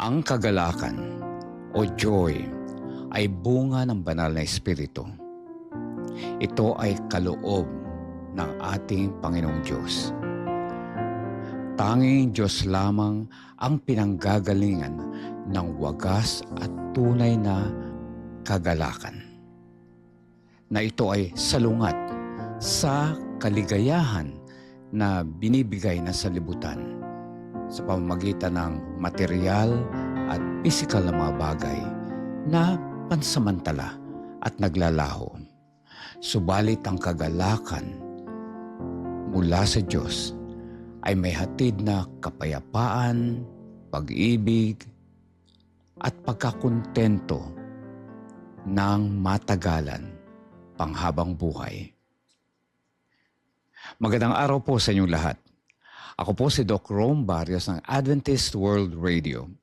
Ang kagalakan o joy ay bunga ng banal na espiritu. Ito ay kaloob ng ating Panginoong Diyos. Tanging Diyos lamang ang pinanggagalingan ng wagas at tunay na kagalakan. Na ito ay salungat sa kaligayahan na binibigay ng sanlibutan sa pamamagitan ng material at pisikal na mga bagay na pansamantala at naglalaho. Subalit ang kagalakan mula sa Diyos ay may hatid na kapayapaan, pag-ibig, at pagkakontento ng matagalan, panghabang buhay. Magandang araw po sa inyong lahat. Ako po si Doc Rome Barrios ng Adventist World Radio.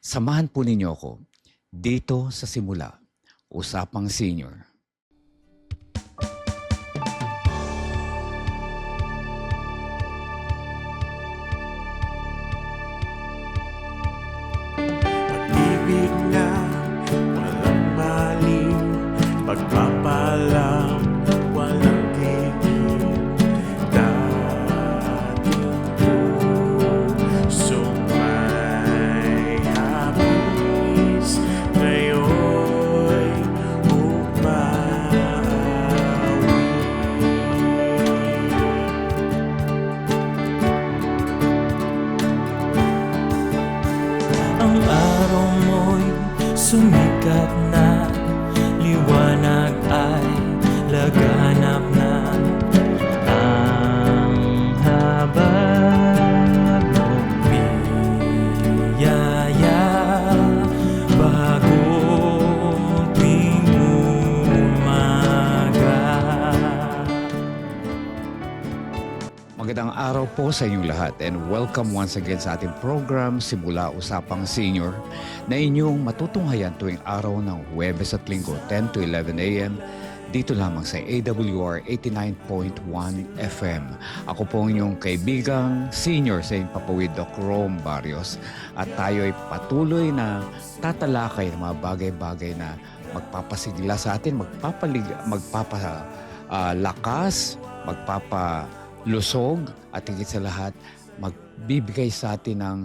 Samahan po ninyo ako dito sa Simula, Usapang Senior. Pag-ibig na walang maliw, pagpapalang walang tigil. Dating puso may hapis, ngayon'y umawi. Ang araw mo'y sumikat na, liwanag ay laganap na. Ang habag mong biyaya, bagong tuwing umaga. Magandang araw po sa inyong lahat and welcome once again sa ating program Simula Usapang Senior na inyong matutunghayan tuwing araw ng Huwebes at Linggo 10 to 11 a.m. dito lamang sa AWR 89.1 FM. Ako po ang inyong kaibigang senior sa Papawid Doc Rome Barrios at tayo ay patuloy na tatalakay ng mga bagay-bagay na magpapasigla sa atin, magpapalakas, magpapalusog at higit sa lahat magbibigay sa atin ng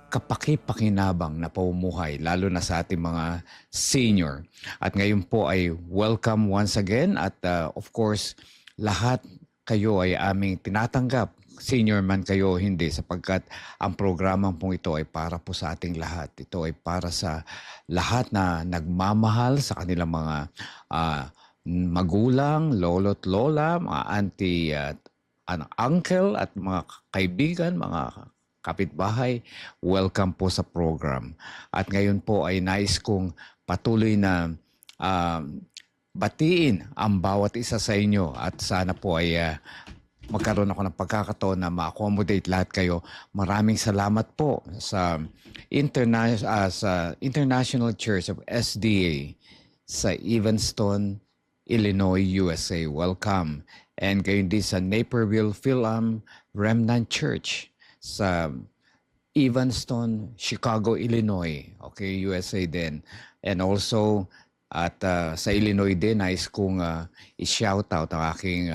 kapaki-pakinabang na pamumuhay, lalo na sa ating mga senior. At ngayon po ay welcome once again at of course, lahat kayo ay aming tinatanggap. Senior man kayo hindi, sapagkat ang programang pong ito ay para po sa ating lahat. Ito ay para sa lahat na nagmamahal sa kanilang mga magulang, lolo't lola, mga auntie at uncle at mga kaibigan, mga kapitbahay, welcome po sa program. At ngayon po ay nais kong patuloy na batiin ang bawat isa sa inyo at sana po ay magkaroon ako ng pagkakataon na ma-accommodate lahat kayo. Maraming salamat po sa International Church of SDA sa Evanston, Illinois, USA. Welcome. And gayon din sa Naperville Philam Remnant Church sa Evanston, Chicago, Illinois. Okay, USA din. And also at sa Illinois din, nais kong i-shout out ang aking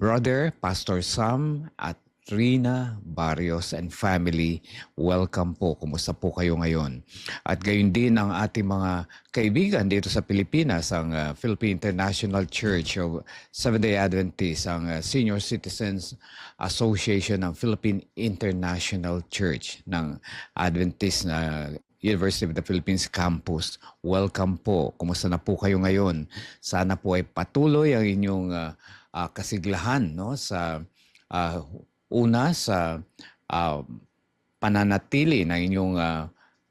brother, Pastor Sam at Rina Barrios and family. Welcome po. Kumusta po kayo ngayon? At gayon din ang ating mga kaibigan dito sa Pilipinas, ang Philippine International Church of Seventh-day Adventists, ang Senior Citizens Association ng Philippine International Church ng Adventist na University of the Philippines Campus. Welcome po. Kumusta na po kayo ngayon? Sana po ay patuloy ang inyong kasiglahan, no, sa una sa pananatili ng inyong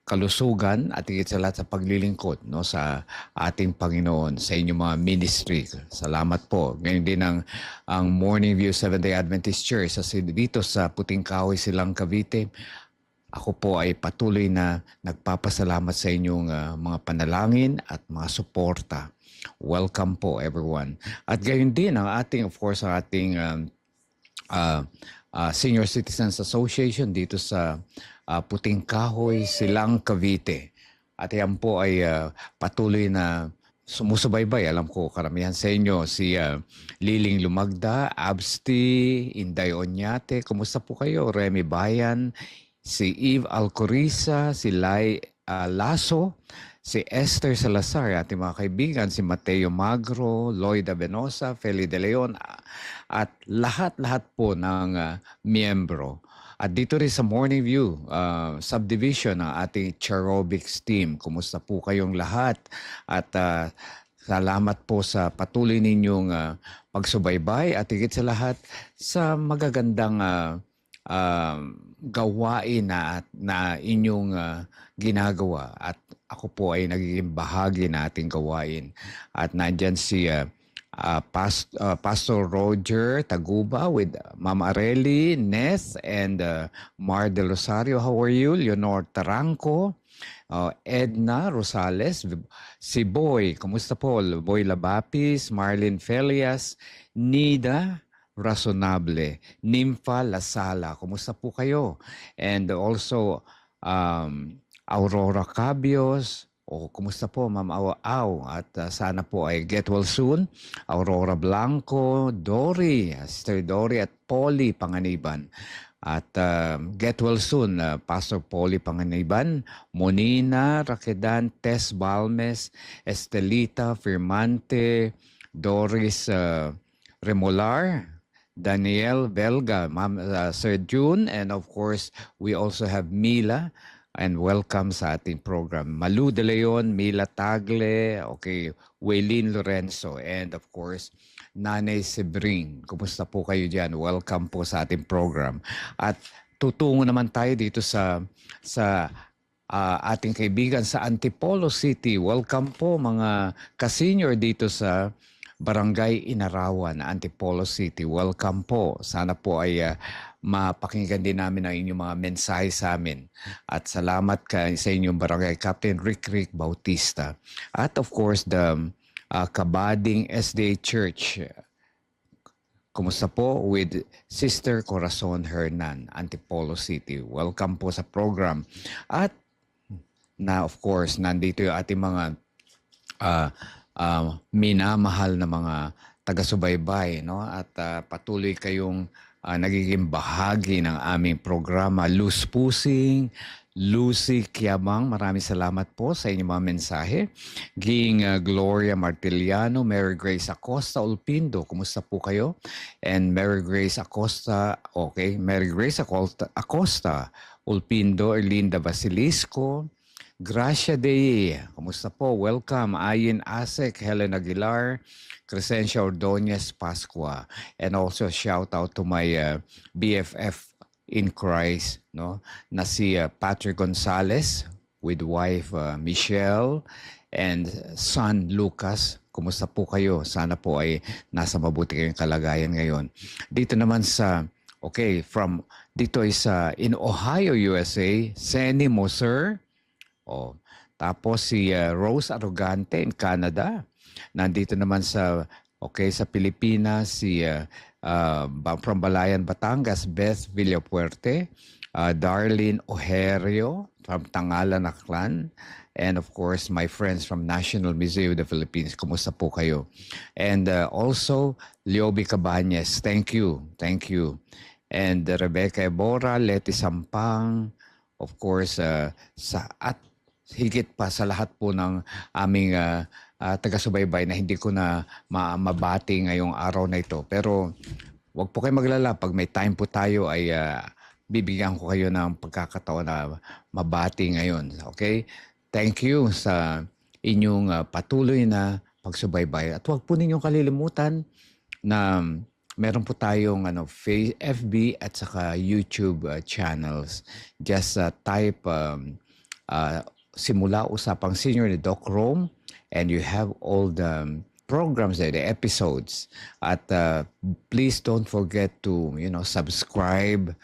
kalusugan at higit sa lahat sa paglilingkod, no, sa ating Panginoon, sa inyong mga ministry. Salamat po. Ngayon din ang Morning View Seventh-day Adventist Church dito sa Puting Kahoy, Silang, Cavite. Ako po ay patuloy na nagpapasalamat sa inyong mga panalangin at mga suporta. Welcome po everyone. At gayon din ang ating, of course, ang ating Senior Citizens Association dito sa Puting Kahoy, Silang, Cavite. At yan po ay patuloy na sumusubaybay. Alam ko karamihan sa inyo si Liling Lumagda, Absti, Inday Onyate. Kumusta po kayo? Remy Bayan, si Eve Alcoriza, si Lai Lasso, si Esther Salazar, ating mga kaibigan, si Mateo Magro, Lloyd Abenosa, Feli De Leon, at lahat-lahat po ng miyembro. At dito rin sa Morning View subdivision ng ating Cherobics team. Kumusta po kayong lahat? At salamat po sa patuloy ninyong pagsubaybay at higit sa lahat sa magagandang gawain na inyong ginagawa. At ako po ay nagiging bahagi na ating gawain. At nandyan si Pastor Roger Taguba with Mama Areli, Ness, and Mar Del Rosario. How are you? Leonor Taranco, Edna Rosales, si Boy. Kumusta po? Boy Labapis, Marlene Felias, Nida Razonable, Nympha Lasala. Kumusta po kayo? And also, Aurora Cabios. Kumusta po, Ma'am Aw? At sana po ay get well soon. Aurora Blanco, Dory, Sister Dory at Polly Panganiban. At get well soon, Pastor Polly Panganiban, Monina Raquedan, Tess Balmes, Estelita Firmante, Doris Remolar, Daniel Belga, Ma'am Sir June, and of course, we also have Mila. And welcome sa ating program. Malu De Leon, Mila Tagle, okay, Waylene Lorenzo, and of course, Nanay Sebring. Kumusta po kayo dyan? Welcome po sa ating program. At tutungo naman tayo dito sa ating kaibigan sa Antipolo City. Welcome po mga ka-senior dito sa Barangay Inarawan, Antipolo City. Welcome po. Sana po ay mapakinggan din namin ang inyong mga mensahe sa amin. At salamat sa inyong barangay Captain Rick Bautista. At of course, the Kabading SDA Church. Kumusta po with Sister Corazon Hernan, Antipolo City. Welcome po sa program. At of course, nandito yung ating mga minamahal na mga taga-subaybay, no? At patuloy kayong nagiging bahagi ng aming programa. Luz Pusing, Lucy Kiabang, maraming salamat po sa inyong mga mensahe. Ging Gloria Martiliano, Mary Grace Acosta Ulpindo, kumusta po kayo? And Mary Grace Acosta, okay, Mary Grace Acosta Ulpindo, Erlinda Basilisco, Gracia Dei, kumusta po? Welcome. Ayin Asek, Helen Aguilar, Crescencia Ordonez Pascua. And also shout out to my BFF in Christ, no? Na si Patrick Gonzalez with wife Michelle and son Lucas. Kumusta po kayo? Sana po ay nasa mabuti kayong kalagayan ngayon. Dito naman sa, okay, dito is in Ohio, USA, Senny Moser. Tapos si Rose Arrogante in Canada. Nandito naman sa Pilipinas si from Balayan, Batangas, Beth Villapuerte, Darlene Ojerio from Tangalan, Aklan, and of course my friends from National Museum of the Philippines. Kumusta po kayo? And also Liobi Cabañez, thank you. And Rebecca Ebora, Leti Sampang, of course at higit pa sa lahat po ng aming taga-subaybay na hindi ko na mabati ngayong araw na ito. Pero wag po kayo maglala. Pag may time po tayo ay bibigyan ko kayo ng pagkakataon na mabati ngayon. Okay? Thank you sa inyong patuloy na pagsubaybay. At wag po ninyong kalilimutan na meron po tayong FB at saka YouTube channels. Just type Simula Usapang Senior ni Doc Rome, and you have all the programs there, the episodes. At please don't forget to, subscribe,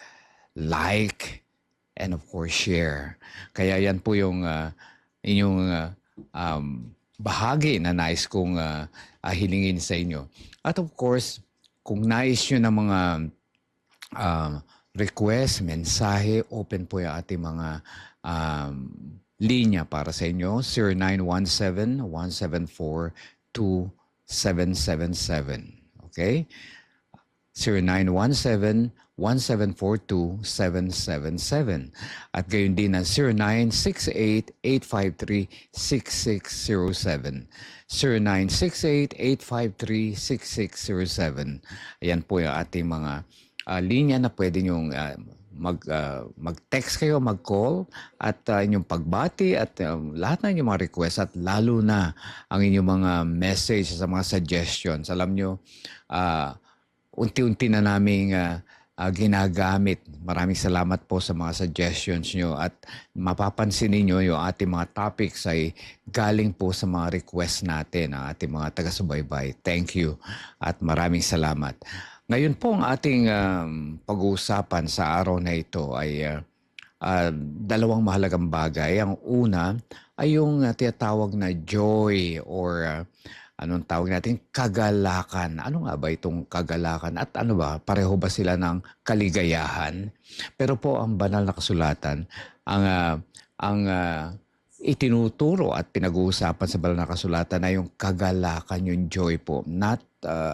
like, and of course, share. Kaya yan po yung inyong bahagi na nais kong hilingin sa inyo. At of course, kung nais nyo ng mga request, mensahe, open po yung ating mga linya para sa inyo. 0917-174-2777. Okay? 0917-174-2777. At gayon din ang 0968-853-6607. 0968-853-6607. Ayan po yung ating mga linya na pwede nyong mag-text kayo, mag-call at inyong pagbati at lahat ng inyong mga request at lalo na ang inyong mga message sa mga suggestions. Alam nyo, unti-unti na naming ginagamit. Maraming salamat po sa mga suggestions nyo at mapapansin ninyo yung ating mga topics ay galing po sa mga request natin, ang ating mga taga-subaybay. Thank you at maraming salamat. Ngayon po ang ating pag-uusapan sa araw na ito ay dalawang mahalagang bagay. Ang una ay yung tinatawag na joy or anong tawag natin? Kagalakan. Ano nga ba itong kagalakan? At ano ba? Pareho ba sila ng kaligayahan? Pero po ang banal na kasulatan, ang itinuturo at pinag-uusapan sa banal na kasulatan ay yung kagalakan, yung joy po. Not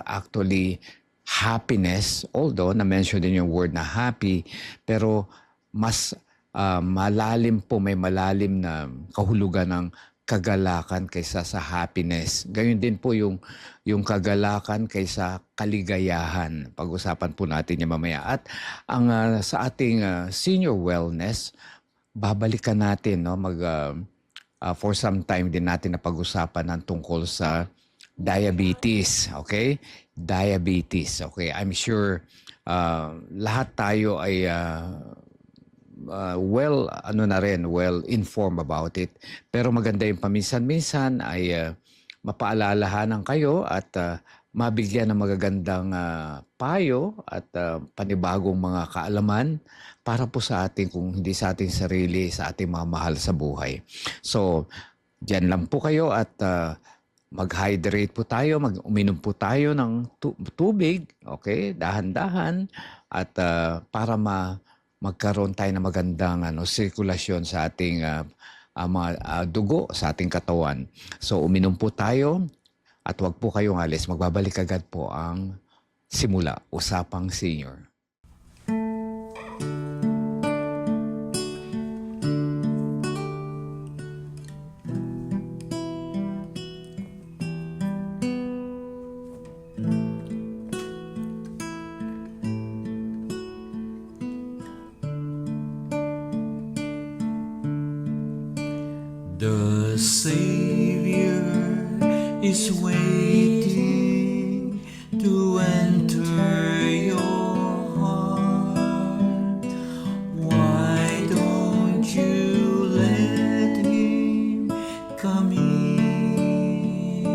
actually happiness, although na-mention din yung word na happy, pero mas malalim po, may malalim na kahulugan ng kagalakan kaysa sa happiness. Gayon din po yung kagalakan kaysa kaligayahan. Pag-usapan po natin yung mamaya. At ang sa ating senior wellness, babalikan natin, no, for some time din natin na pag-usapan ng tungkol sa diabetes, okay? Diabetes, okay? I'm sure lahat tayo ay well informed about it. Pero maganda yung paminsan-minsan ay mapaalalahanan kayo at mabigyan ng magagandang payo at panibagong mga kaalaman para po sa ating, kung hindi sa ating sarili, sa ating mga mahal sa buhay. So, dyan lang po kayo at mag-hydrate po tayo, uminom po tayo ng tubig, okay? Dahan-dahan at para magkaroon tayo ng magandang sirkulasyon sa ating dugo, sa ating katawan. So uminom po tayo at wag po kayong alis. Magbabalik agad po ang simula, Usapang Senior. The Savior is waiting to enter your heart. Why don't you let Him come in?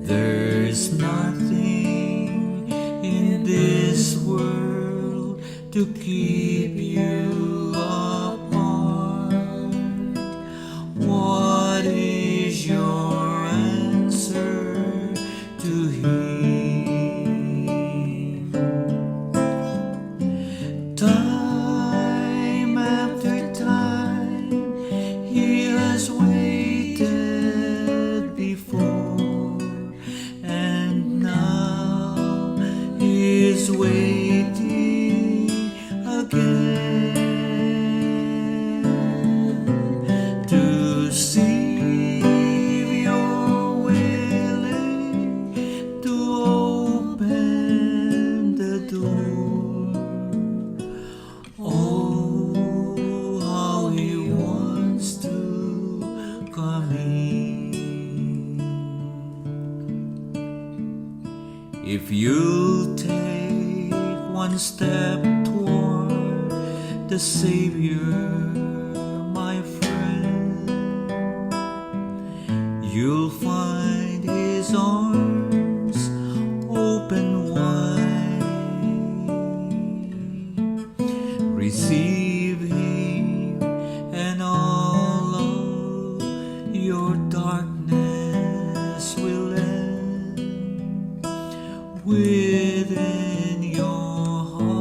There's nothing in this world to keep you apart. What is your answer to Him? Time after time He has waited before, and now He is waiting again. If you'll take one step toward the Savior, my friend, you'll find His arms open wide. Receive Him and all of your darkness will end within your heart.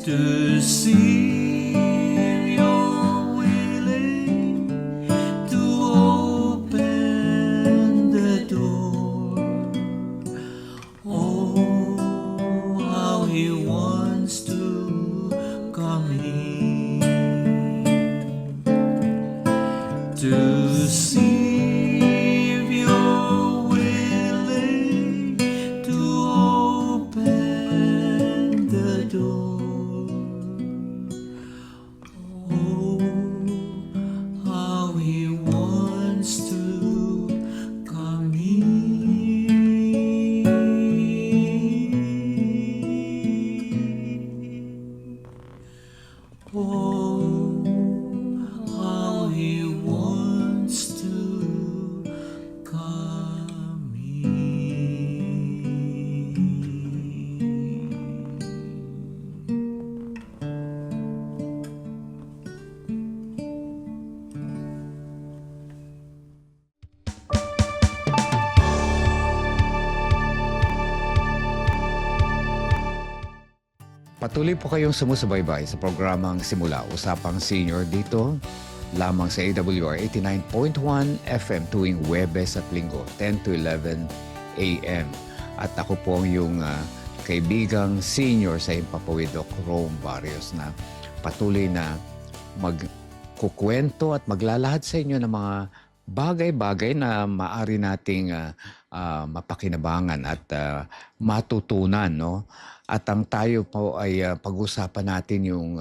to see if you're willing to open the door. Oh, how he wants to come in to see if you're willing to open the door. Oh, how he wants to come in. Oh, how he wants to come in. Patuloy po kayong sumusubaybay sa programang Simula Usapang Senior dito lamang sa AWR 89.1 FM tuwing Huwebes at Linggo, 10 to 11 a.m. At ako po ang yung kaibigang senior sa Himpapawid, Doc Rome Barrios, na patuloy na magkukwento at maglalahad sa inyo ng mga bagay-bagay na maaari nating mapakinabangan at matutunan, no? At ang tayo po ay pag-usapan natin yung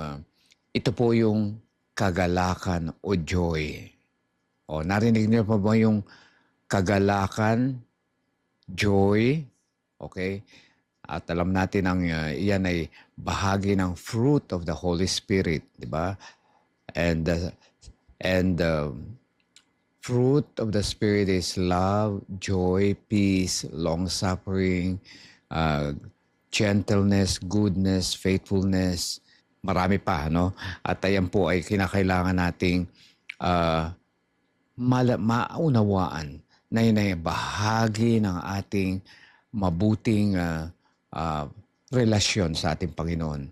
ito po yung kagalakan o joy. O narinig niyo pa ba yung kagalakan, joy? Okay? At alam natin ang iyan ay bahagi ng fruit of the Holy Spirit, di ba? And fruit of the Spirit is love, joy, peace, long-suffering, gentleness, goodness, faithfulness, marami pa, no? At ayan po ay kinakailangan nating maunawaan na yun ay bahagi ng ating mabuting relasyon sa ating Panginoon.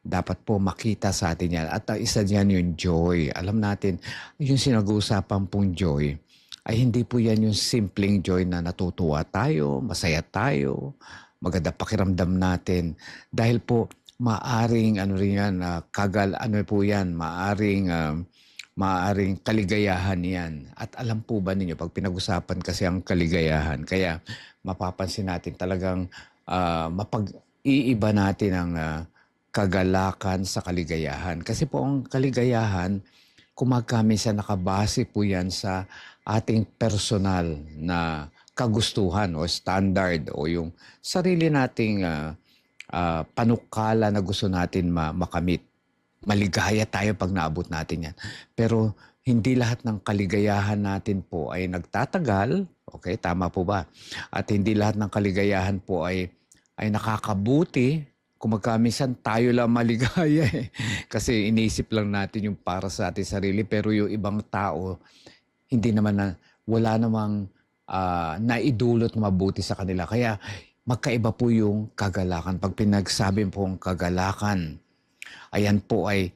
Dapat po makita sa atin yan. At isa diyan yung joy. Alam natin, yung sinag-uusapan pong joy, ay hindi po yan yung simpleng joy na natutuwa tayo, masaya tayo, maganda pakiramdam natin. Dahil po, maaring maaring kaligayahan yan. At alam po ba ninyo, pag pinag-usapan kasi ang kaligayahan, kaya mapapansin natin talagang mapag-iiba natin ang kagalakan sa kaligayahan. Kasi po ang kaligayahan, kumagkamisa nakabase po yan sa ating personal na kagustuhan o standard o yung sarili nating panukala na gusto natin makamit. Maligaya tayo pag naabot natin yan. Pero hindi lahat ng kaligayahan natin po ay nagtatagal. Okay, tama po ba? At hindi lahat ng kaligayahan po ay nakakabuti. Kumagkamisan tayo lang maligaya eh. Kasi iniisip lang natin yung para sa ating sarili. Pero yung ibang tao, hindi naman wala namang naidulot mabuti sa kanila. Kaya magkaiba po yung kagalakan. Pag pinagsabi po ang kagalakan, ayan po ay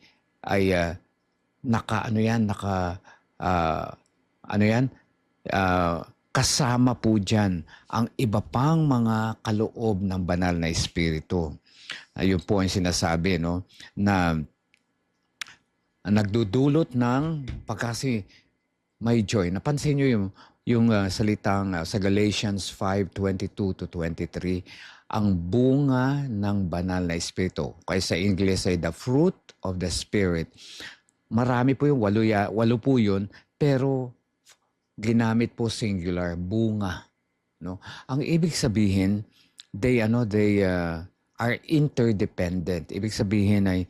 kasama po dyan ang iba pang mga kaloob ng banal na espiritu. Ayun po ang sinasabi, no, na nagdudulot ng pagkasi may joy. Napansin nyo yung salitang sa Galatians 5:22 to 23, ang bunga ng banal na espiritu. Kaya sa English ay the fruit of the Spirit. Marami po yung walo po yun, pero ginamit po singular, bunga. No? Ang ibig sabihin, they are interdependent. Ibig sabihin ay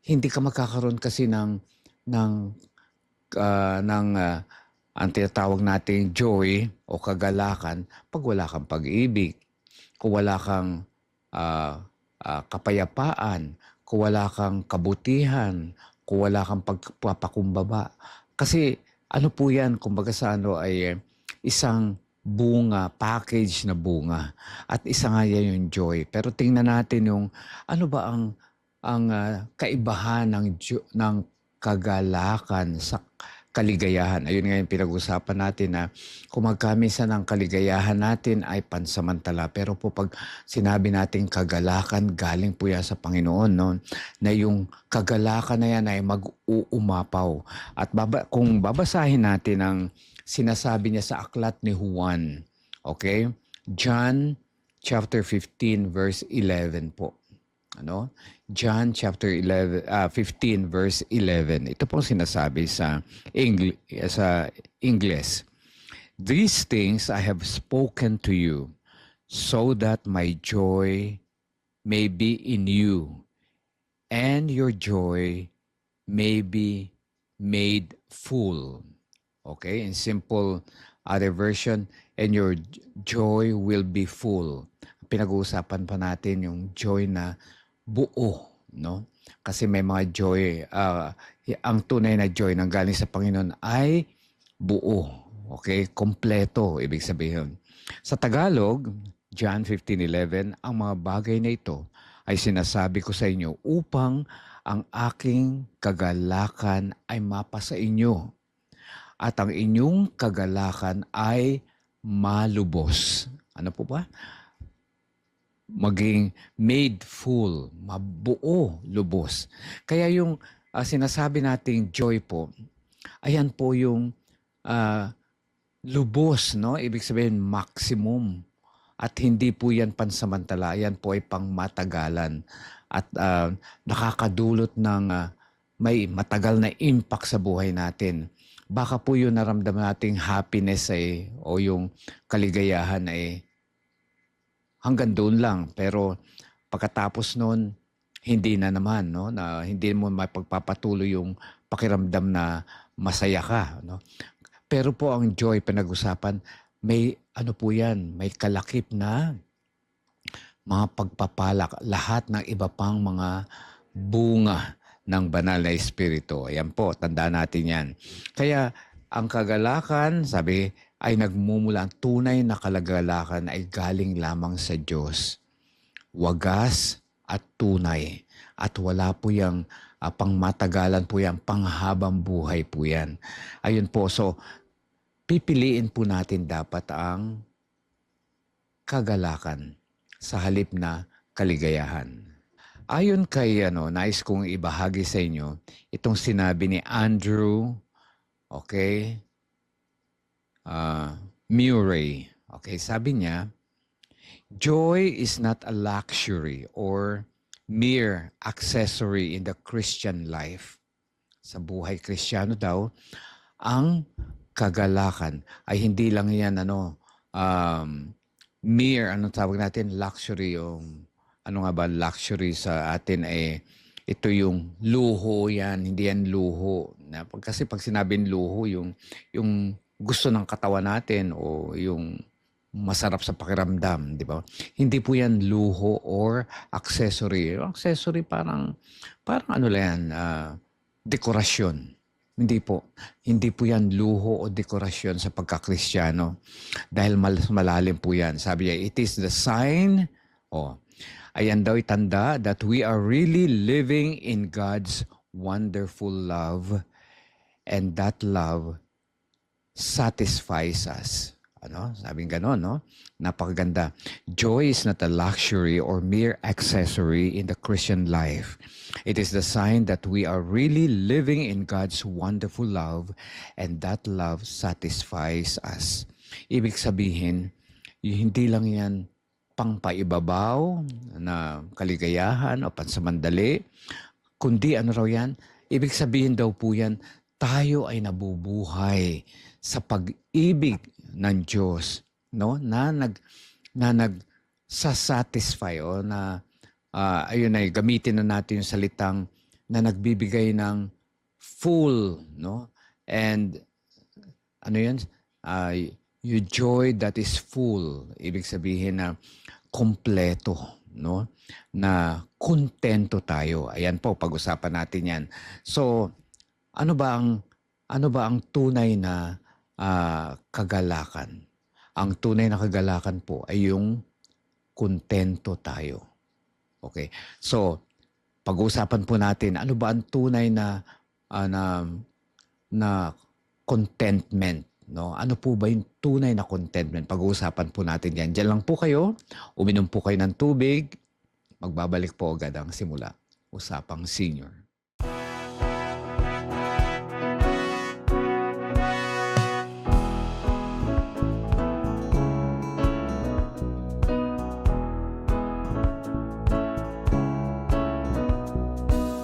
hindi ka magkakaroon kasi ng ang tinatawag nating joy o kagalakan pag wala kang pag-ibig, kung wala kang kapayapaan, kung wala kang kabutihan, kung wala kang pagpapakumbaba. Kasi ano po yan, kumbaga sa ay isang bunga, package na bunga. At isa nga yan yung joy. Pero tingnan natin yung ano ba ang ang kaibahan ng kagalakan sa kaligayahan. Ayun nga yung pinag-usapan natin na kung magkamisa ng kaligayahan natin ay pansamantala. Pero po pag sinabi natin kagalakan, galing po yan sa Panginoon, no? Na yung kagalakan na yan ay mag-uumapaw. At kung babasahin natin ang sinasabi niya sa aklat ni Juan, okay? John chapter 15 verse 11 po. Ano? John chapter 15 verse 11. Ito pong sinasabi sa English. These things I have spoken to you so that my joy may be in you and your joy may be made full. Okay? In simple other version, and your joy will be full. Pinag-uusapan pa natin yung joy na buo, no? Kasi may mga joy, ang tunay na joy nang galing sa Panginoon ay buo, okay? Kompleto, ibig sabihin. Sa Tagalog, John 15:11, ang mga bagay na ito ay sinasabi ko sa inyo upang ang aking kagalakan ay mapasa inyo at ang inyong kagalakan ay malubos. Ano po ba? Maging made full, mabuo, lubos. Kaya yung sinasabi nating joy po, ayan po yung lubos, no? Ibig sabihin maximum. At hindi po yan pansamantala, yan po ay pangmatagalan. At nakakadulot ng may matagal na impact sa buhay natin. Baka po yung naramdaman nating happiness o yung kaligayahan hanggang doon lang, pero pagkatapos noon hindi na naman, no, na hindi mo mapagpapatuloy yung pakiramdam na masaya ka, no. Pero po ang joy pinag-usapan, may ano po yan, may kalakip na mga pagpapalak, lahat ng iba pang mga bunga ng banal na espiritu. Ayan po, tandaan natin yan. Kaya ang kagalakan, sabi, ay nagmumula, ang tunay na kagalakan ay galing lamang sa Diyos. Wagas at tunay. At wala po yung pangmatagalan po yan, panghabang buhay po yan. Ayun po, so pipiliin po natin dapat ang kagalakan sa halip na kaligayahan. Ayon kay nais kong ibahagi sa inyo itong sinabi ni Andrew, okay, Murray. Okay, sabi niya, joy is not a luxury or mere accessory in the Christian life. Sa buhay Kristiyano daw, ang kagalakan ay hindi lang yan mere, tawag natin, luxury, yung ano nga ba luxury sa atin ito yung luho yan, hindi yan luho. Kasi pag sinabing luho, yung gusto ng katawan natin o yung masarap sa pakiramdam, di ba? Hindi po yan luho or accessory. Accessory parang ano lang yan, dekorasyon. Hindi po. Hindi po yan luho o dekorasyon sa pagkakristyano. Dahil malalim po yan. Sabi niya, it is the sign, ayan daw itanda, that we are really living in God's wonderful love, and that love satisfies us. Sabing ganon, no? Napakaganda. Joy is not a luxury or mere accessory in the Christian life. It is the sign that we are really living in God's wonderful love, and that love satisfies us. Ibig sabihin, hindi lang yan pangpaibabaw na kaligayahan o pansamandali, kundi ano raw yan? Ibig sabihin daw po yan, tayo ay nabubuhay sa pag-ibig ng Diyos, no? Na nagsasatisfy o na ayun ay gamitin na natin yung salitang na nagbibigay ng full, no? And ano yan? Your joy that is full. Ibig sabihin na kompleto, no? Na kontento tayo. Ayan po, pag-usapan natin 'yan. So, ano ba ang tunay na kagalakan? Ang tunay na kagalakan po ay yung kontento tayo. Okay. So, pag-uusapan po natin ano ba ang tunay na ah, na na contentment, no? Ano po ba yung tunay na contentment? Pag-uusapan po natin 'yan. Diyan lang po kayo, uminom po kayo ng tubig. Magbabalik po agad ang simula. Usapang Senior.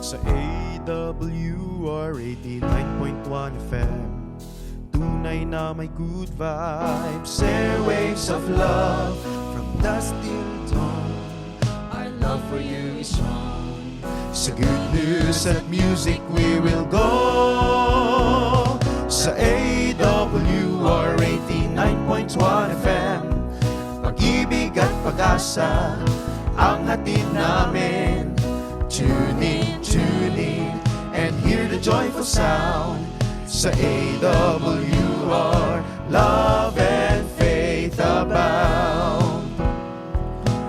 Sa AWR 89.1 FM, tunay na may good vibes, airwaves of love, from dusk till dawn. Our love for you is strong. Sa good news at music we will go. Sa AWR 89.1 FM, pag-ibig at pag-asa ang hatid namin. Tune in, and hear the joyful sound. Sa AWR, love and faith abound.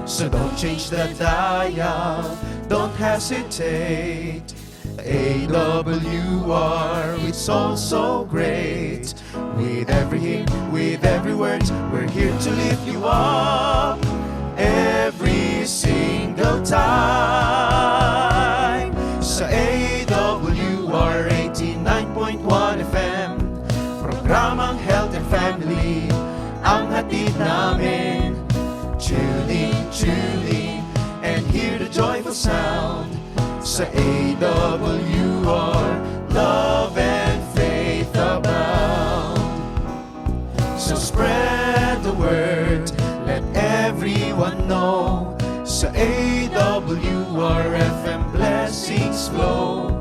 So don't change the dial, don't hesitate. AWR, it's all so great. With every hymn, with every word, we're here to lift you up every single time. Sa AWR 89.1 FM, programang Health and Family ang hatid namin. Tune in, and hear the joyful sound. Sa AWR, love and faith abound. So spread the word, let everyone know. Sa AWR FM, blessings flow.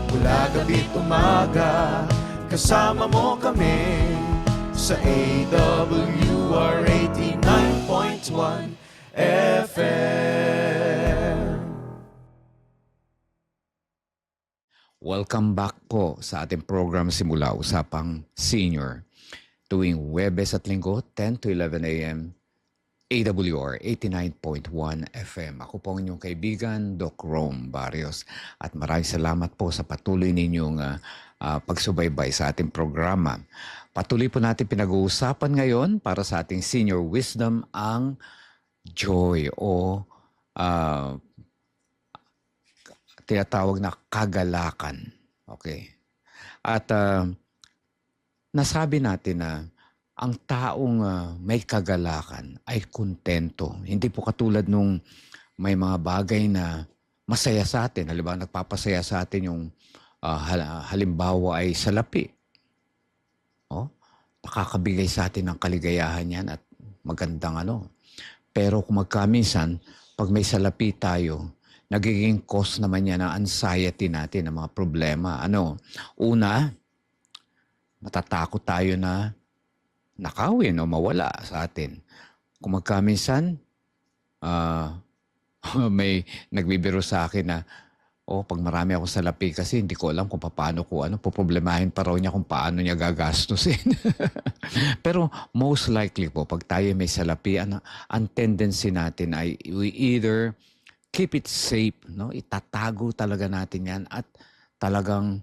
Mula gabi't umaga, kasama mo kami. Sa AWR 89.1 FM. Welcome back po sa ating program Simula Usapang Senior. Tuwing Huwebes at Linggo, 10 to 11 a.m., AWR 89.1 FM. Ako po ang inyong kaibigan, Doc Rome Barrios. At maraming salamat po sa patuloy ninyong pagsubaybay sa ating programa. Patuloy po natin pinag-uusapan ngayon para sa ating Senior Wisdom ang joy o tinatawag na kagalakan. Okay. At nasabi natin na ang taong may kagalakan ay kontento. Hindi po katulad nung may mga bagay na masaya sa atin. Halimbawa, nagpapasaya sa atin yung halimbawa ay salapi. Oh, nakakabigay sa atin ng kaligayahan yan at magandang ano. Pero kung magkaminsan, pag may salapi tayo, nagiging cause naman yan ng anxiety natin, ng mga problema. Ano? Una, matatakot tayo na nakawin o mawala sa atin. Kung magkaminsan, may nagbibiro sa akin na, pag marami ako salapi kasi hindi ko alam kung paano ko, poproblemahin pa raw niya kung paano niya gagastusin. Pero most likely po, pag tayo may salapi, ang tendency natin ay we either keep it safe, no? Itatago talaga natin yan at talagang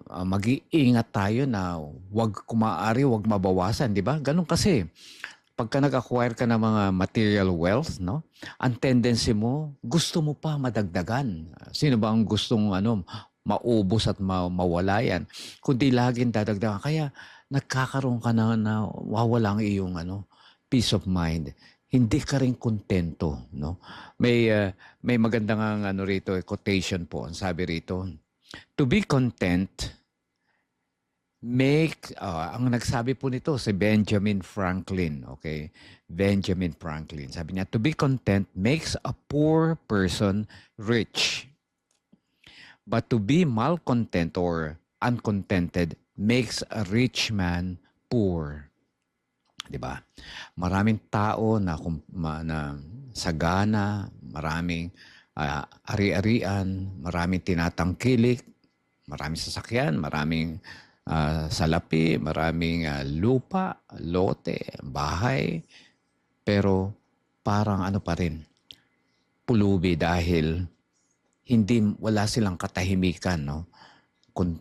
mag-iingat tayo na wag kumaari, wag mabawasan, di ba? Ganun kasi. Pagka nag-acquire ka ng mga material wealth, no? Ang tendency mo, gusto mo pa madagdagan. Sino ba ang gustong maubos at mawala yan? Kundi laging dadagdagan. Kaya nagkakaroon ka na wawala ang iyong peace of mind. Hindi ka rin kontento, no? May magandang rito, quotation po. Ang sabi rito, to be content, ang nagsabi po nito si Benjamin Franklin, okay? Benjamin Franklin. Sabi niya, to be content makes a poor person rich. But to be malcontent or uncontented makes a rich man poor. 'Di ba? Maraming tao na sagana, maraming ari-arian, maraming tinatangkilik, maraming sasakyan, maraming salapi, maraming lupa, lote, bahay. Pero parang pa rin, pulubi dahil wala silang katahimikan, no?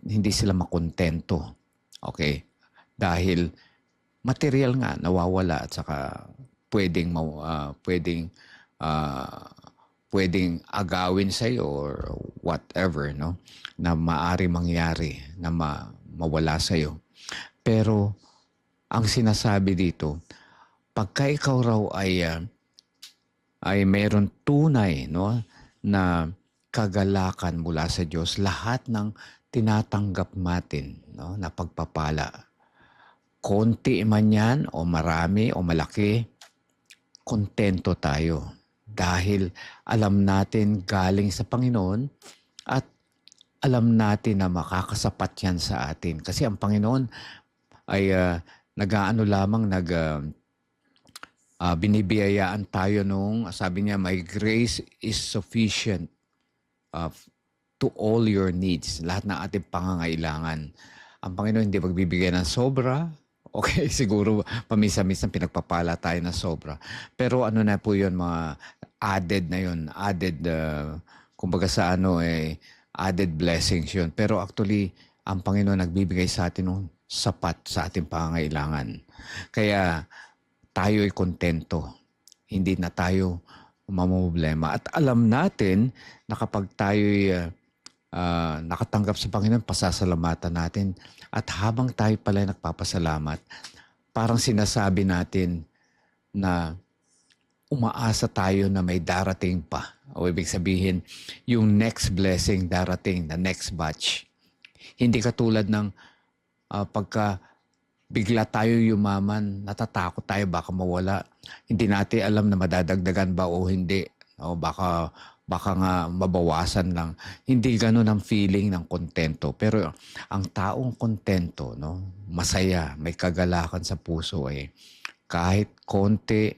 Hindi sila makontento. Okay? Dahil material nga nawawala at saka ah, pwedeng agawin sa iyo or whatever, no? Na maari mangyari na mawala sa iyo. Pero ang sinasabi dito, pagka ikaw raw ay mayroon tunay, no, na kagalakan mula sa Diyos, lahat ng tinatanggap natin, no, na pagpapala, konti man yan o marami o malaki, kontento tayo dahil alam natin galing sa Panginoon at alam natin na makakasapat yan sa atin. Kasi ang Panginoon ay nag-aano lamang, binibiyayaan tayo nung, sabi niya, my grace is sufficient to all your needs. Lahat ng ating pangangailangan. Ang Panginoon hindi magbibigay ng sobra. Okay, siguro paminsan-minsan pinagpapala tayo ng sobra. Pero ano na po yun, mga added na yun. Added, kumbaga sa added blessings yun. Pero actually, ang Panginoon nagbibigay sa atin ng sapat sa ating pangangailangan. Kaya tayo ay kontento. Hindi na tayo mamumblema. At alam natin na kapag tayo nakatanggap sa Panginoon, pasasalamatan natin. At habang tayo pala nagpapasalamat, parang sinasabi natin na umaasa tayo na may darating pa. O ibig sabihin, yung next blessing darating, the next batch. Hindi katulad ng pagka bigla tayo yumaman, natatakot tayo baka mawala. Hindi natin alam na madadagdagan ba o hindi. O baka nga mabawasan lang. Hindi ganun ang feeling ng kontento. Pero ang taong kontento, no, masaya, may kagalakan sa puso kahit konti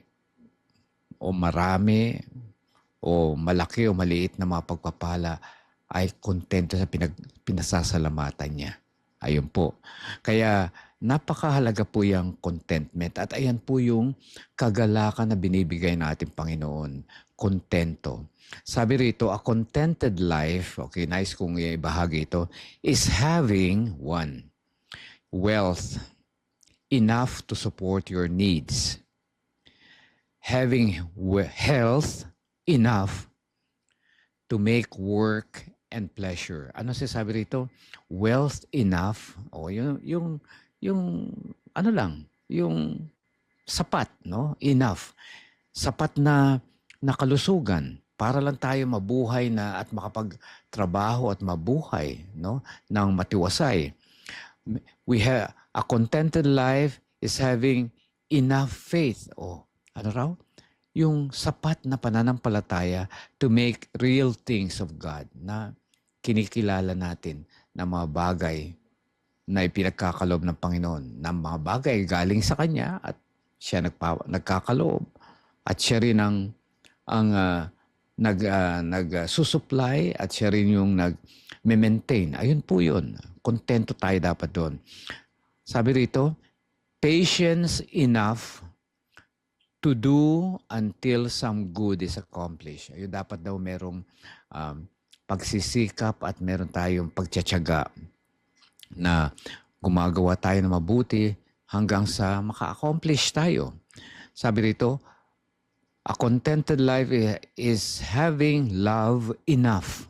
o marami o malaki o maliit na mga pagpapala ay kontento sa pinasasalamatan niya. Ayun po. Kaya napakahalaga po yung contentment. At ayan po yung kagalakan na binibigay natin Panginoon. Kontento. Sabi rito, a contented life, okay, nice kung ibahagi ito, is having, one, wealth enough to support your needs. Having health enough to make work and pleasure. Ano sabi rito? Wealth enough, o yung ano lang, yung sapat, no? Enough. Sapat na kalusugan para lang tayo mabuhay na at makapagtrabaho at mabuhay, no, ng matiwasay. We have a contented life is having enough faith. O ano raw? Yung sapat na pananampalataya to make real things of God, na kinikilala natin na mga bagay na ipinagkakaloob ng Panginoon, na mga bagay galing sa Kanya at siya nagkakaloob at siya rin ang nagsusupply at siya rin yung nag-maintain. Ayun po yun. Kontento tayo dapat doon. Sabi rito, patience enough to do until some good is accomplished. Ayun, dapat daw merong pagsisikap at meron tayong pagtsatsaga na gumagawa tayo na mabuti hanggang sa maka-accomplish tayo. Sabi rito, a contented life is having love enough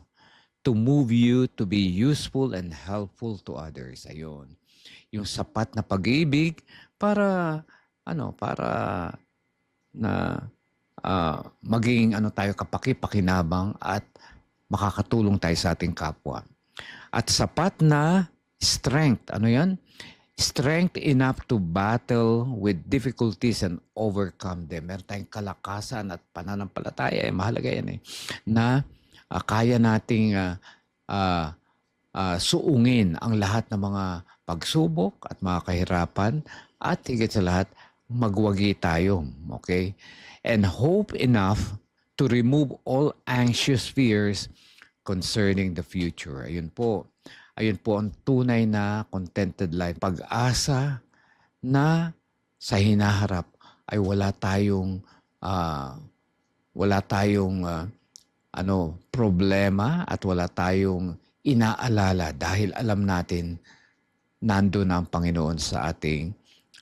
to move you to be useful and helpful to others. Ayun. Yung sapat na pag-ibig para na maging tayo kapaki-pakinabang at makakatulong tayo sa ating kapwa. At sapat na strength. Ano yan? Strength enough to battle with difficulties and overcome them. Meron tayong kalakasan at pananampalataya. Mahalaga yan na kaya nating suungin ang lahat ng mga pagsubok at mga kahirapan at higit sa lahat, magwagi tayo. Okay? And hope enough to remove all anxious fears concerning the future. Ayun po. Ayun po ang tunay na contented life. Pag-asa na sa hinaharap ay wala tayong problema at wala tayong inaalala dahil alam natin nandun ang Panginoon sa ating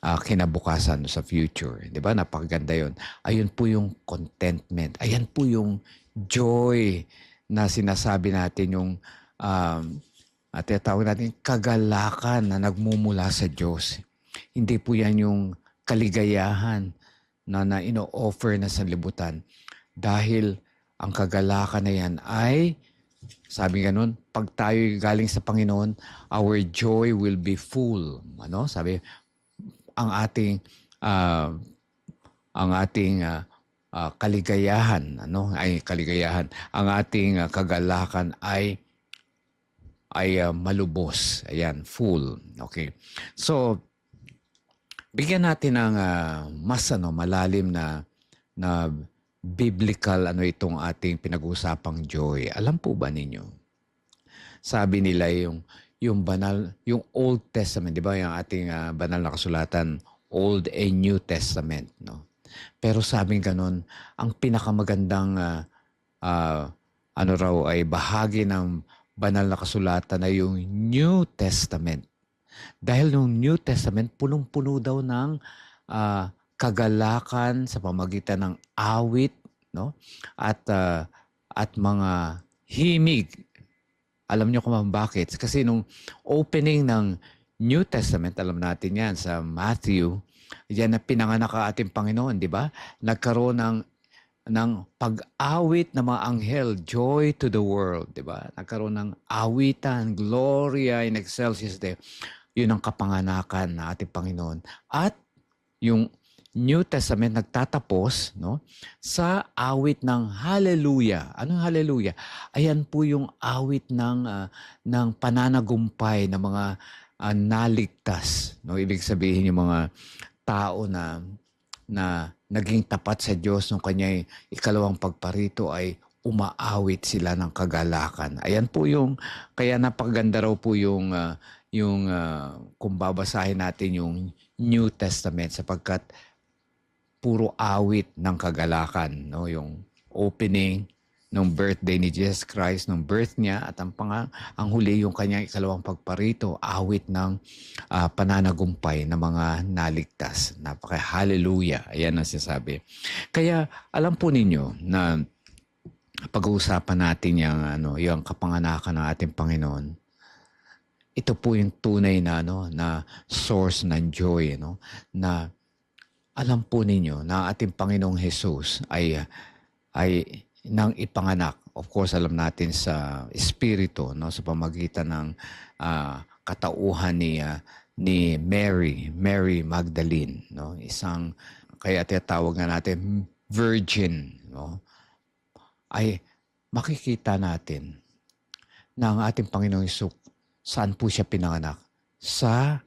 kinabukasan sa future. Di ba? Napakaganda yun. Ayun po yung contentment. Ayan po yung joy na sinasabi natin, yung at tinatawag natin kagalakan na nagmumula sa Diyos. Hindi po yan yung kaligayahan na ino-offer na sa libutan. Dahil ang kagalakan na yan ay, sabi ganun, pag tayo galing sa Panginoon, our joy will be full. Sabi, ang ating kaligayahan, kaligayahan, ang ating kagalakan ay malubos. Ayan, full. Okay. So, bigyan natin ng mas malalim na biblical itong ating pinag-usapang joy. Alam po ba ninyo? Sabi nila yung banal, yung Old Testament, di ba? Yung ating banal na kasulatan, Old and New Testament, no? Pero sabing ganun, ang pinakamagandang raw ay bahagi ng banal na kasulatan na yung New Testament. Dahil yung New Testament, punong-puno daw ng kagalakan sa pamagitan ng awit, no? At mga himig. Alam niyo kung bakit? Kasi nung opening ng New Testament, alam natin yan sa Matthew, yan na pinanganak ang ating Panginoon, di ba? Nagkaroon ng pag-awit ng mga anghel, joy to the world, di ba? Nagkaroon ng awitan, gloria in excelsis Deo. Yun ang kapanganakan ng ating Panginoon. At yung New Testament nagtatapos, no, sa awit ng hallelujah. Anong hallelujah? Ayan po yung awit ng pananagumpay ng mga naligtas, no? Ibig sabihin yung mga tao na naging tapat sa Diyos nung kanya'y ikalawang pagparito ay umaawit sila ng kagalakan. Ayan po yung, kaya napakaganda raw po yung kung babasahin natin yung New Testament sapagkat puro awit ng kagalakan, no? Yung opening ng birthday ni Jesus Christ, ng birth niya, at ang huli yung kanyang ikalawang pagparito, awit ng pananagumpay ng mga naligtas. Hallelujah. Ayan ang sinasabi. Kaya alam po ninyo na pag-uusapan natin yung kapanganakan ng ating Panginoon. Ito po yung tunay na source ng joy, no? Na alam po ninyo na ating Panginoong Jesus ay nang ipanganak. Of course, alam natin sa Espiritu, no, sa pamagitan ng katauhan ni Mary Magdalene, no? Kaya tinatawag nga natin virgin, no? Ay makikita natin na ang ating Panginoong Jesus, saan po siya pinanganak? Sa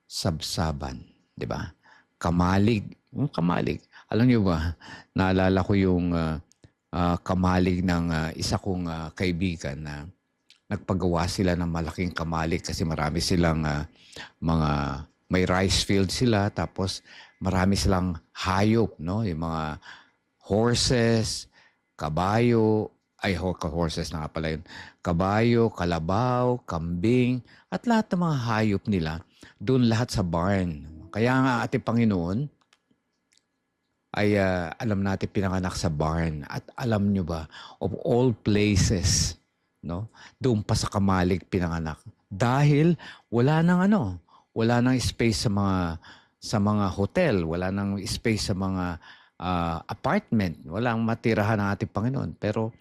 sabsaban, di ba? Kamalig. Kamalig. Alam niyo ba, naalala ko yung kamalig ng isa kong kaibigan na nagpagawa sila ng malaking kamalig kasi marami silang may rice field sila, tapos marami silang hayop, no? Yung mga horses, kabayo, horses na nga pala yun. Kabayo, kalabaw, kambing, at lahat ng mga hayop nila, doon lahat sa barn. Kaya nga ating Panginoon ay alam natin pinanganak sa barn. At alam nyo ba, of all places, no, doon pa sa kamalig pinanganak. Dahil wala nang space sa mga hotel, wala nang space sa mga apartment, walang matirahan ng ating Panginoon. Pero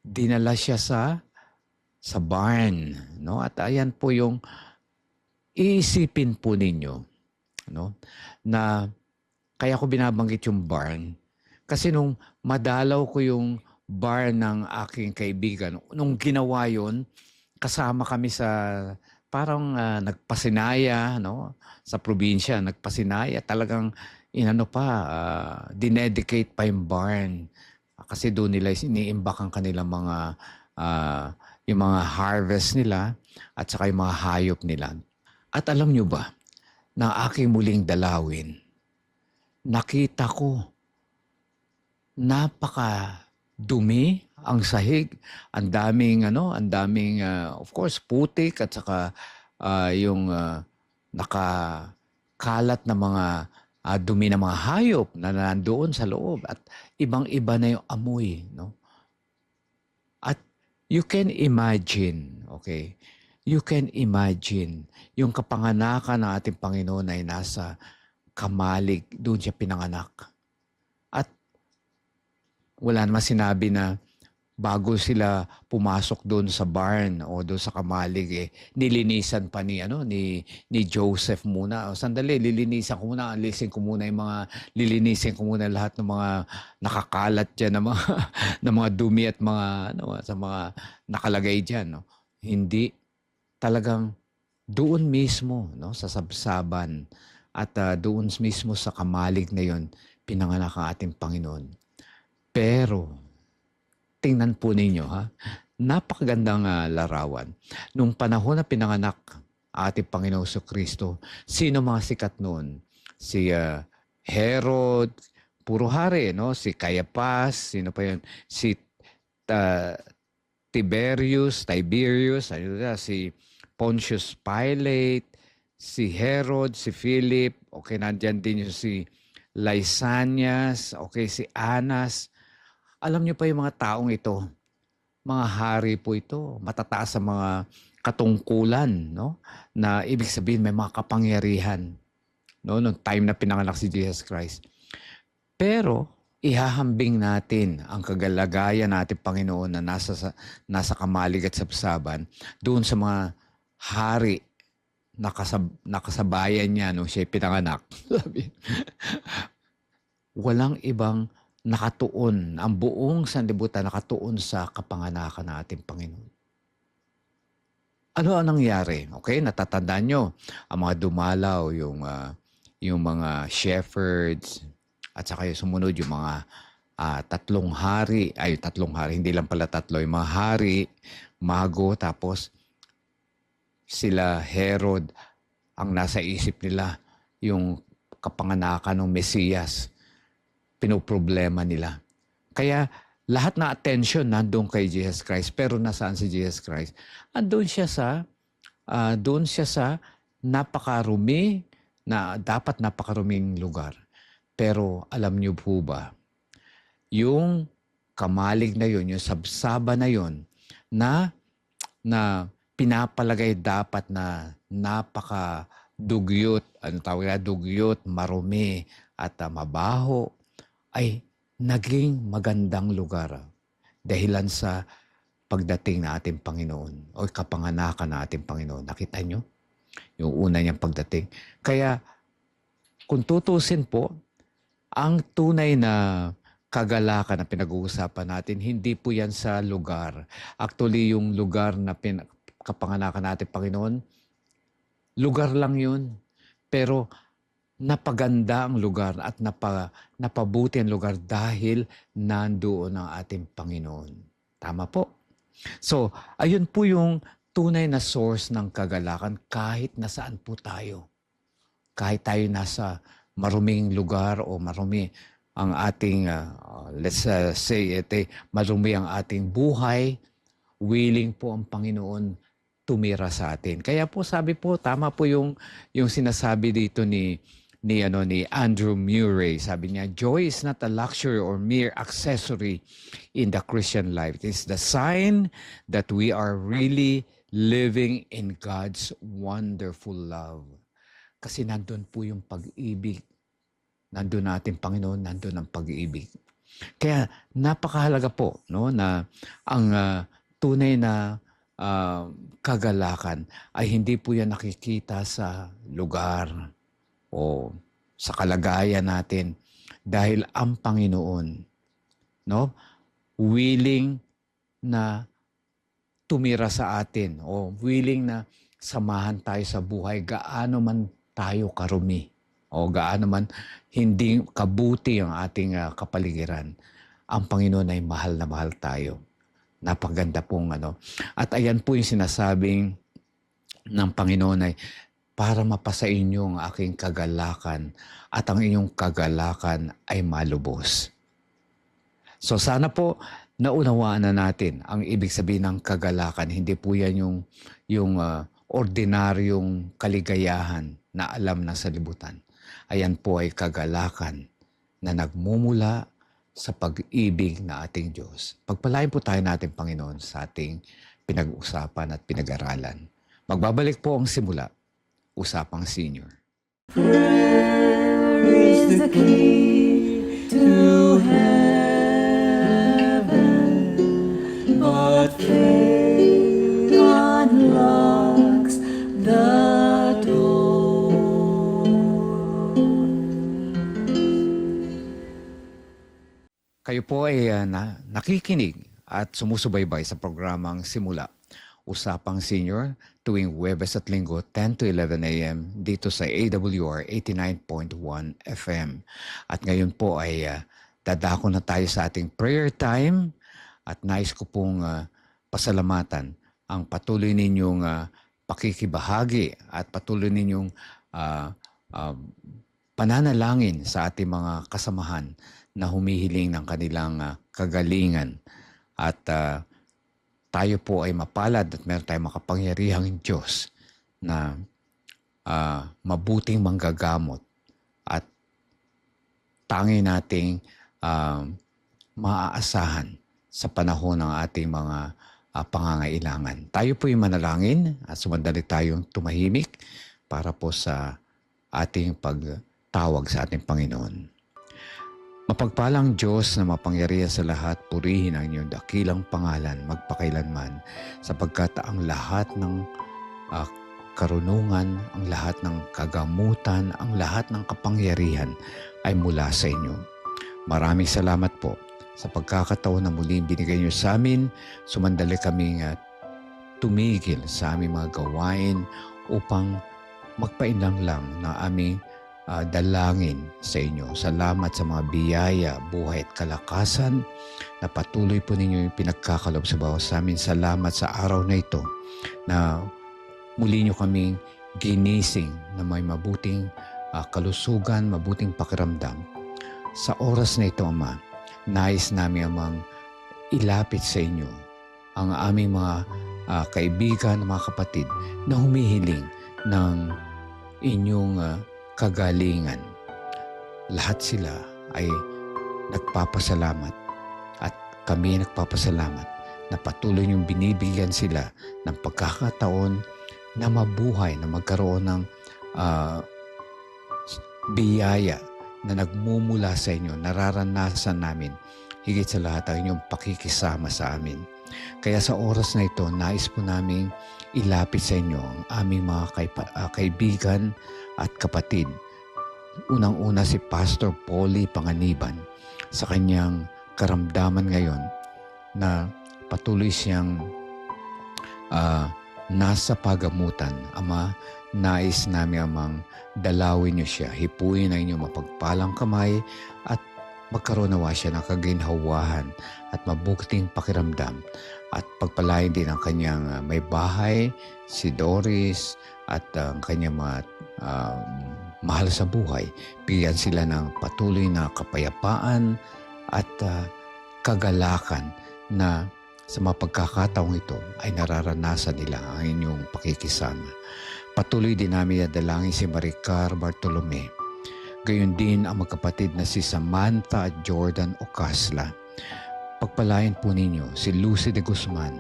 dinala siya sa barn, no? At ayan po yung iisipin po ninyo, no? Na kaya ko binabanggit yung barn kasi nung madalaw ko yung barn ng aking kaibigan, nung ginawa yon, kasama kami sa parang nagpasinaya, no? Sa probinsya, nagpasinaya, talagang dinedicate pa yung barn. Kasi doon nila iniimbak ang kanilang yung mga harvest nila at saka yung mga hayop nila. At alam nyo ba, na aking muling dalawin, nakita ko napaka dumi, ang sahig, ang daming of course putik at saka yung nakakalat na mga dumi ng mga hayop na nandoon sa loob at ibang-iba na yung amoy, no? At you can imagine, okay? You can imagine yung kapanganakan ng ating Panginoon ay nasa kamalig, doon siya pinanganak. At wala naman sinabi na bago sila pumasok doon sa barn o doon sa kamalig, nilinisan pa ni Joseph muna. O, sandali, lilinisin ko muna lahat ng mga nakakalat diyan ng mga ng mga dumi at mga sa mga nakalagay diyan, no. Hindi, talagang doon mismo, no, sa sabsaban at doon mismo sa kamalig na 'yon pinanganak ang ating Panginoon. Pero tingnan po ninyo, ha. Napakagandang larawan. Nung panahon na pinanganak ating Panginoong Kristo, sino mga sikat noon? Si Herod, puro hari, no? Si Caiaphas, sino pa yun? Si Tiberius, si Pontius Pilate, si Herod, si Philip, okay, nandyan din yung si Lysanias, okay, si Anas. Alam niyo pa yung mga taong ito, mga hari po ito, matataas sa mga katungkulan, no? Na ibig sabihin may mga kapangyarihan, no? Noong time na pinanganak si Jesus Christ. Pero ihahambing natin ang kagalagayan natin Panginoon na nasa kamalig at sabsaban doon sa mga hari na kasabayan niya nung siya pinanganak. Walang ibang nakatuon, ang buong sanlibutan nakatuon sa kapanganakan ng ating Panginoon. Ano ang nangyari? Okay, natatandaan nyo, ang mga dumalaw, yung mga shepherds, at saka yung sumunod yung mga tatlong hari, hindi lang pala tatlo, yung mga hari, mago, tapos sila Herod, ang nasa isip nila, yung kapanganakan ng Mesiyas, pinoproblema nila. Kaya lahat na attention nandun kay Jesus Christ. Pero nasaan si Jesus Christ? Doon siya sa napakarumi, na dapat napakaruming lugar. Pero alam niyo po ba, yung kamalig na yun, yung sabsaba na yun, na pinapalagay dapat na napakadugyot, dugyot, marumi, at mabaho, ay naging magandang lugar dahilan sa pagdating na ating Panginoon o kapanganakan na ating Panginoon. Nakita nyo? Yung una niyang pagdating. Kaya kung tutusin po, ang tunay na kagalakan na pinag-uusapan natin, hindi po yan sa lugar. Actually, yung lugar na kapanganakan natin Panginoon, lugar lang yun. Pero napaganda ang lugar at napabuti ang lugar dahil nandoon ang ating Panginoon. Tama po. So, ayun po yung tunay na source ng kagalakan kahit nasaan po tayo. Kahit tayo nasa maruming lugar o marumi ang ating, marumi ang ating buhay, willing po ang Panginoon tumira sa atin. Kaya po sabi po, tama po yung sinasabi dito ni Andrew Murray. Sabi niya, joy is not a luxury or mere accessory in the Christian life. It is the sign that we are really living in God's wonderful love. Kasi nandun po yung pag-ibig. Nandun natin, Panginoon, nandun ang pag-ibig. Kaya napakahalaga po, no, na ang tunay na kagalakan ay hindi po yan nakikita sa lugar o sa kalagayan natin dahil ang Panginoon, no, willing na tumira sa atin o willing na samahan tayo sa buhay gaano man tayo karumi o gaano man hindi kabuti ang ating kapaligiran. Ang Panginoon ay mahal na mahal tayo. Napaganda pong At ayan po yung sinasabing ng Panginoon ay para mapasa inyo ang aking kagalakan at ang inyong kagalakan ay malubos. So sana po naunawaan na natin ang ibig sabihin ng kagalakan. Hindi po yan yung ordinaryong kaligayahan na alam ng salibutan. Ayan po ay kagalakan na nagmumula sa pag-ibig na ating Diyos. Pagpalain po tayo natin, Panginoon, sa ating pinag-usapan at pinag-aralan. Magbabalik po ang simula, Usapang Senior. Prayer is the key to heaven, but faith unlocks the door. Kayo po ay nakikinig at sumusubaybay sa programang Simula, Usapang Senior, tuwing Huwebes at Linggo, 10 to 11 a.m. dito sa AWR 89.1 FM. At ngayon po ay dadako na tayo sa ating prayer time at nais ko pong pasalamatan ang patuloy ninyong pakikibahagi at patuloy ninyong pananalangin sa ating mga kasamahan na humihiling ng kanilang kagalingan. At tayo po ay mapalad at meron tayong makapangyarihang Diyos na mabuting manggagamot at tangi nating maaasahan sa panahon ng ating mga pangangailangan. Tayo po ay manalangin at sumandali tayong tumahimik para po sa ating pagtawag sa ating Panginoon. Mapagpalang Diyos na mapangyarihan sa lahat, purihin ang inyong dakilang pangalan magpakailanman, sapagkat ang lahat ng karunungan, ang lahat ng kagamutan, ang lahat ng kapangyarihan ay mula sa inyo. Maraming salamat po sa pagkakataon na muling binigay niyo sa amin. Sumandali kaming tumigil sa aming mga gawain upang magpainlang lang na aming dalangin sa inyo. Salamat sa mga biyaya, buhay at kalakasan na patuloy po ninyo yung pinagkakalob sa bawat sa amin. Salamat sa araw na ito na muli nyo kaming ginising na may mabuting kalusugan, mabuting pakiramdam. Sa oras na ito, Ama, nais namin amang ilapit sa inyo ang aming mga kaibigan, mga kapatid na humihiling ng inyong kagalingan. Lahat sila ay nagpapasalamat at kami nagpapasalamat na patuloy niyong binibigyan sila ng pagkakataon na mabuhay, na magkaroon ng biyaya na nagmumula sa inyo. Nararanasan namin higit sa lahat ang inyong pakikisama sa amin. Kaya sa oras na ito, nais po namin ilapit sa inyo ang aming mga kaibigan at kapatid. Unang-una si Pastor Polly Panganiban sa kanyang karamdaman ngayon na patuloy siyang nasa pagamutan. Ama, nais namin amang dalawin niyo siya, hipuin ang inyong mapagpalang kamay at magkaroon nawa siya ng kaginhawahan at mabuting pakiramdam. At pagpalain din ang kanyang may bahay, si Doris, at ang kanyang mga mahal sa buhay. Bigyan sila ng patuloy na kapayapaan at kagalakan na sa mga pagkakataong ito ay nararanasan nila ang inyong pakikisama. Patuloy din namin dalangin si Maricar Bartolome. Gayon din ang magkapatid na si Samantha at Jordan Ocasla. Pagpalain po ninyo si Lucy de Guzman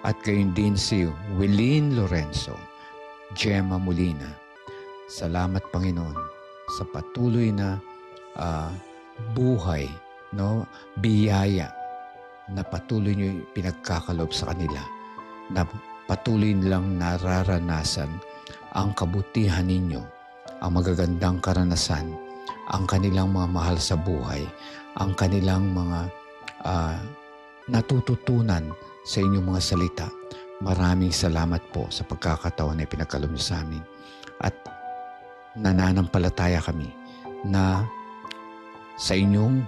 at gayon din si Willeen Lorenzo, Gemma Molina. Salamat, Panginoon, sa patuloy na buhay, biyaya na patuloy niyo pinagkakalob sa kanila, na patuloy nilang nararanasan ang kabutihan ninyo, ang magagandang karanasan, ang kanilang mga mahal sa buhay, ang kanilang mga natututunan sa inyong mga salita. Maraming salamat po sa pagkakataon na pinagkaloob niyo sa amin. At nananampalataya kami na sa inyong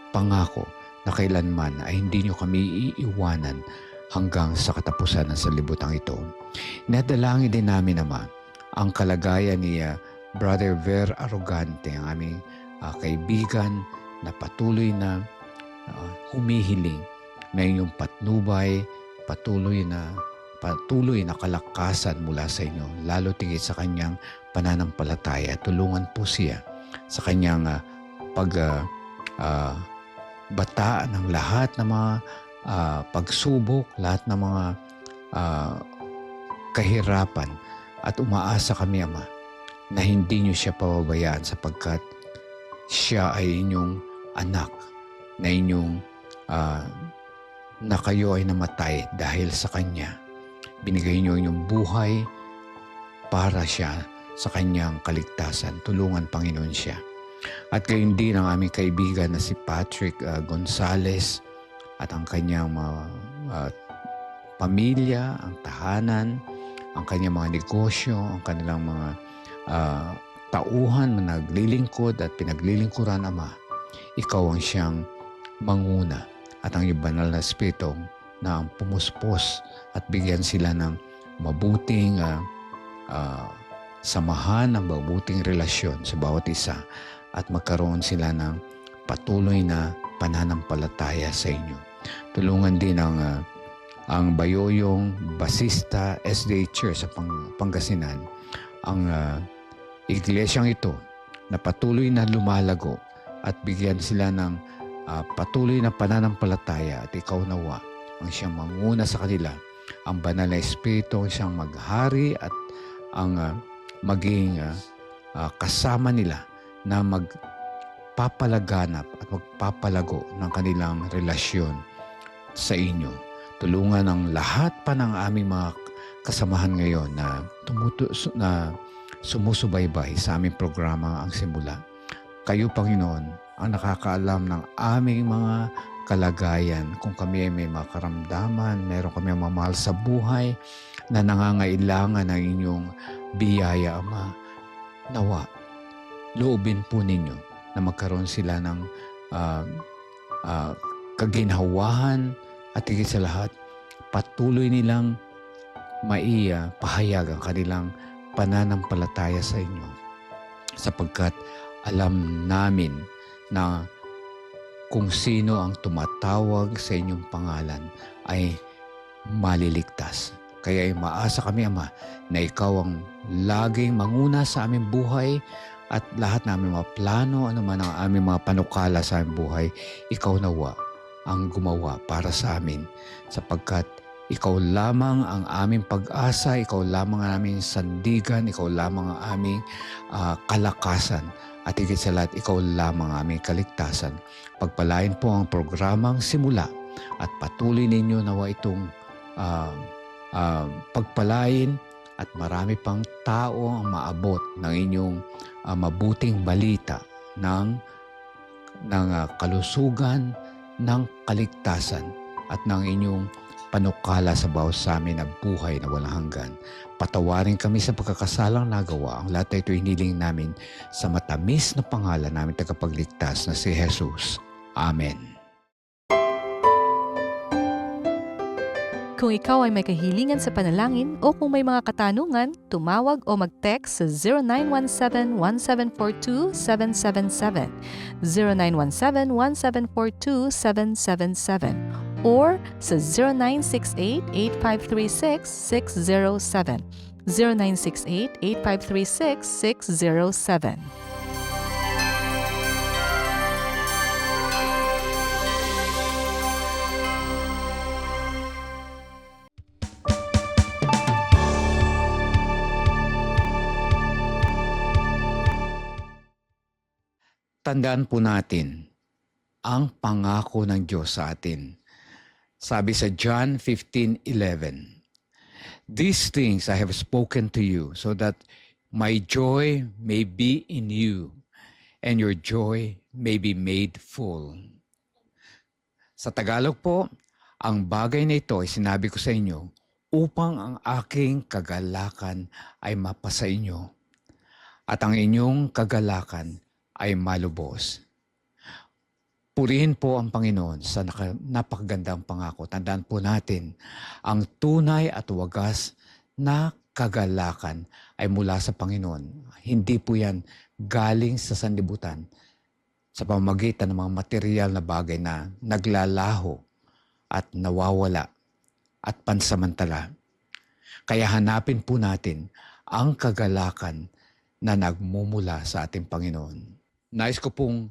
pangako na kailanman ay hindi niyo kami iiwanan hanggang sa katapusan ng sanlibutan ito. Nadalangin din namin, Ama, ang kalagayan ni Brother Ver Arrogante, ang aming kaibigan na patuloy na humihiling na inyong patnubay, patuloy na kalakasan mula sa inyo, lalo tigit sa kanyang pananampalataya. Tulungan po siya sa kanyang bataan ng lahat ng mga pagsubok, lahat ng mga kahirapan, at umaasa kami, Ama, na hindi niyo siya pababayaan sapagkat siya ay inyong anak, na inyong na kayo ay namatay dahil sa Kanya. Binigay niyo inyong buhay para siya sa Kanyang kaligtasan. Tulungan, Panginoon, siya. At gayon din ang aming kaibigan na si Patrick Gonzales at ang kanyang pamilya, ang tahanan, ang kanyang mga negosyo, ang kanilang mga tauhan na naglilingkod at pinaglilingkuran, Ama. Ikaw ang siyang manguna at ang iyong banal na Espiritu na ang pumuspos at bigyan sila ng mabuting samahan, ng mabuting relasyon sa bawat isa at magkaroon sila ng patuloy na pananampalataya sa inyo. Tulungan din ang Bayoyong Basista SDA Church sa Pangasinan, ang iglesyang ito na patuloy na lumalago at bigyan sila ng patuloy na pananampalataya at ikaw nawa ang siyang manguna sa kanila, ang banal na Espiritu ang siyang maghari at ang maging kasama nila na magpapalaganap at magpapalago ng kanilang relasyon sa inyo. Tulungan ang lahat pa ng aming mga kasamahan ngayon na sumusubaybay sa aming programa Ang Simula. Kayo, Panginoon, ang nakakaalam ng aming mga kalagayan. Kung kami ay may makaramdaman, meron kami ang mamahal sa buhay na nangangailangan ng inyong biyaya, Ama. Nawa, loobin po ninyo na magkaroon sila ng kaginhawahan at higit sa lahat, patuloy nilang pahayag ang kanilang pananampalataya sa inyo. Sapagkat alam namin na kung sino ang tumatawag sa inyong pangalan ay maliligtas. Kaya ay maasa kami, Ama, na ikaw ang laging manguna sa aming buhay at lahat ng aming mga plano, ano man ang aming mga panukala sa aming buhay, ikaw nawa ang gumawa para sa amin. Sapagkat ikaw lamang ang aming pag-asa, ikaw lamang ang aming sandigan, ikaw lamang ang aming kalakasan. At higit sa lahat, ikaw lamang ang aming kaligtasan. Pagpalain po ang programang Simula at patuloy ninyo nawa itong pagpalain at marami pang tao ang maabot ng inyong mabuting balita ng kalusugan, ng kaligtasan at ng inyong panukala sa bawat sa amin na buhay na walang hanggan. Patawarin kami sa pagkakasalang nagawa. Ang lahat ito hiniling namin sa matamis na pangalan namin tagapagligtas na si Jesus. Amen. Kung ikaw ay may kahilingan sa panalangin o kung may mga katanungan, tumawag o mag-text sa 0917-1742-777, 0917-1742-777, or sa 0968-8536-607, 0968-8536-607. Tandaan po natin ang pangako ng Diyos sa atin. Sabi sa John 15:11, "These things I have spoken to you so that my joy may be in you and your joy may be made full." Sa Tagalog po, ang bagay na ito ay sinabi ko sa inyo upang ang aking kagalakan ay mapasa inyo at ang inyong kagalakan ay malubos. Purihin po ang Panginoon sa napakagandang pangako. Tandaan po natin, ang tunay at wagas na kagalakan ay mula sa Panginoon. Hindi po yan galing sa sanlibutan sa pamamagitan ng mga material na bagay na naglalaho at nawawala at pansamantala. Kaya hanapin po natin ang kagalakan na nagmumula sa ating Panginoon. Nais ko pong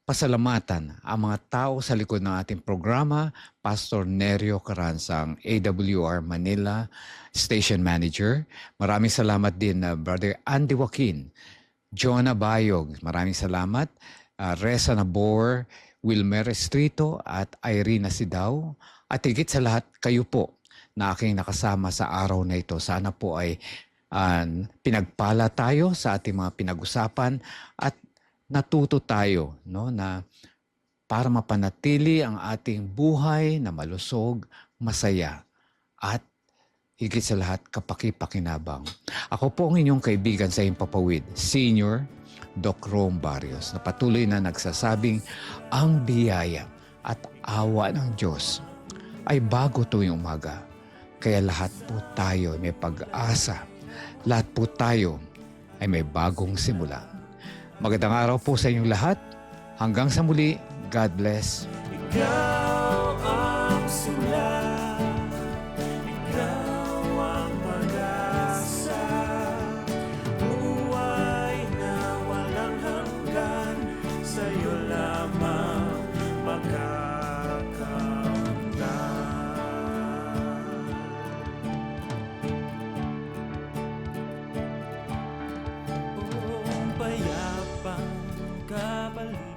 pasalamatan ang mga tao sa likod ng ating programa, Pastor Nerio Caransang, AWR Manila Station Manager. Maraming salamat din na Brother Andy Joaquin, Jonah Bayog, maraming salamat. Reza Nabor, Wilmer Estrito at Irene Sidaw. At higit sa lahat, kayo po na aking nakasama sa araw na ito. Sana po ay pinagpala tayo sa ating mga pinag-usapan at natuto tayo, no, na para mapanatili ang ating buhay na malusog, masaya at higit sa lahat kapaki-pakinabang. Ako po ang inyong kaibigan sa Himpapawid, Senior Doc Rome Barrios, na patuloy na nagsasabing ang biyaya at awa ng Diyos ay bago tuwing umaga. Kaya lahat po tayo may pag-asa. Lahat po tayo ay may bagong simula. Magandang araw po sa inyong lahat. Hanggang sa muli, God bless. Ikaw ang simula, ikaw ang pag-asa, buhay na walang hanggan, sa'yo lamang makakakamtan. Payapang kapalit